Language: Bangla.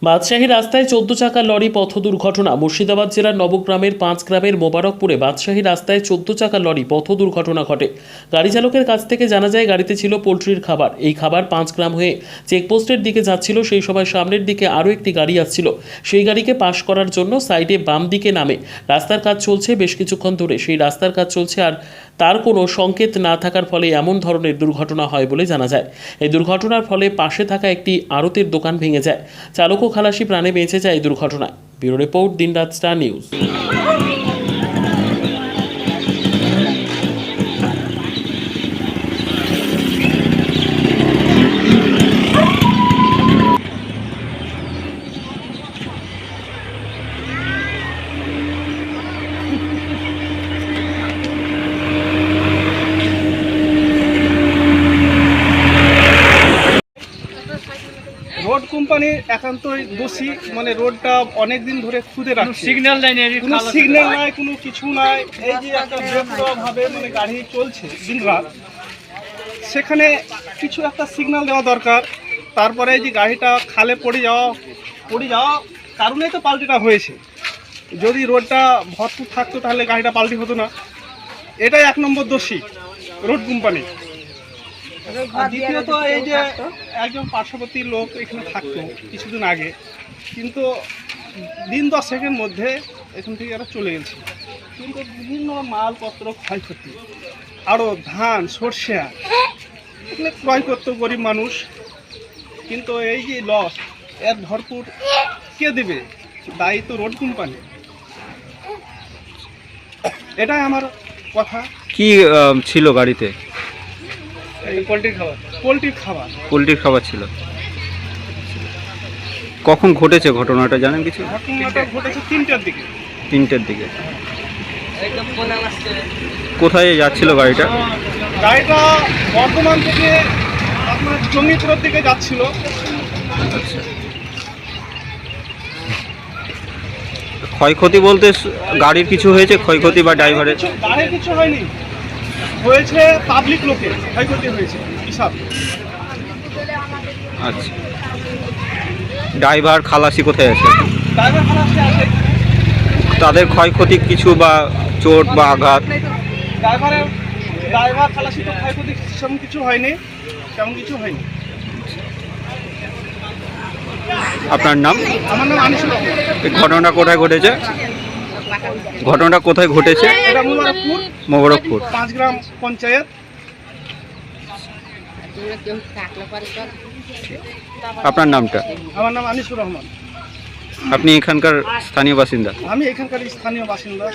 বাদশাহী রাস্তায় 14 চাকার লরি পথ দুর্ঘটনা। মুর্শিদাবাদ জেলার নবগ্রামের 5 গ্রামের মোবারকপুরে বাদশাহী রাস্তায় 14 চাকার লরি পথ দুর্ঘটনা ঘটে। গাড়ি চালকের কাছ থেকে জানা যায় গাড়িতে ছিল পোলট্রির খাবার। এই খাবার 5 গ্রাম হয়ে চেকপোস্টের দিকে যাচ্ছিল। সেই সময় সামনের দিকে আরও একটি গাড়ি আসছিল। সেই গাড়িকে পাশ করার জন্য সাইডে বাম দিকে নামে। রাস্তার কাজ চলছে বেশ কিছুক্ষণ ধরে। সেই রাস্তার কাজ চলছে আর তার কোনো সংকেত না থাকার ফলে এমন ধরনের দুর্ঘটনা হয় বলে জানা যায়। এই দুর্ঘটনার ফলে পাশে থাকা একটি আড়তের দোকান ভেঙে যায়। চালক ও খালাসি প্রাণে বেঁচে যায় এই দুর্ঘটনায়। ব্যুরো রিপোর্ট, দিনরাত স্টার নিউজ। রোড কোম্পানির একান্তই দোষী, মানে রোডটা অনেক দিন ধরে খুদে রাখছে, সিগন্যাল নাই, কোনো সিগন্যাল নাই, কোনো কিছু নাই। এই যে একটা ভাবে মানে গাড়ি চলছে দিনরাত, সেখানে কিছু একটা সিগন্যাল দেওয়া দরকার। তারপরে এই যে গাড়িটা খালে পড়ে যাওয়া কারণেই তো পাল্টিটা হয়েছে। যদি রোডটা ভরপুর থাকতো তাহলে গাড়িটা পাল্টি হতো না। এটাই 1 নম্বর দোষী রোড কোম্পানি। দ্বিতীয়ত এই যে একজন পার্শ্ববর্তী লোক এখানে থাকতো কিছুদিন আগে, কিন্তু দিন 10-এর মধ্যে এখান থেকে এরা চলে গেছে। কিন্তু বিভিন্ন মালপত্র ক্ষয়ক্ষতি, আরও ধান সর্ষে এখানে ক্রয় করতো গরিব মানুষ। কিন্তু এই যে লস, এর ভরপুর কে দেবে? দায়ী তো রোড কোম্পানি। এটাই আমার কথা। কি ছিল গাড়িতে? পোলট্রির খাবার ছিল। কখন ঘটেছে ঘটনাটা জানেন কিছু? ঘটনাটা ঘটেছে 3টার দিকে। 3টের দিকে। কোথায় যাচ্ছিল গাড়িটা? গাড়িটা বর্ধমান থেকে আপনার জঙ্গিপুরের দিকে যাচ্ছিল। আচ্ছা, ক্ষয়ক্ষতি বলতে গাড়ির কিছু হয়েছে ক্ষয়ক্ষতি বা ড্রাইভারের? গাড়ির কিছু হয়নি, হয়েছে পাবলিক লোকের ক্ষয়ক্ষতি হয়েছে হিসাব। আচ্ছা, ড্রাইভার খালাসি কোথায় আছে? ড্রাইভার খালাসি আছে। তাদের ক্ষয়ক্ষতি কিছু বা চোট বা আঘাত? ড্রাইভার খালাসি তো ক্ষয়ক্ষতি সেমন কিছু হয়নি। আপনার নাম? আমার নাম আনিসুর রহমান। এই ঘটনাটা কোথায় ঘটেছে? ঘটনাটা কোথায় ঘটেছে? এটা মোবারকপুর 5 গ্রাম পঞ্চায়েত। আপনার নামটা? আমার নাম আনিসুর রহমান। আপনি এখানকার স্থানীয় বাসিন্দা? আমি এখানকার স্থানীয় বাসিন্দা।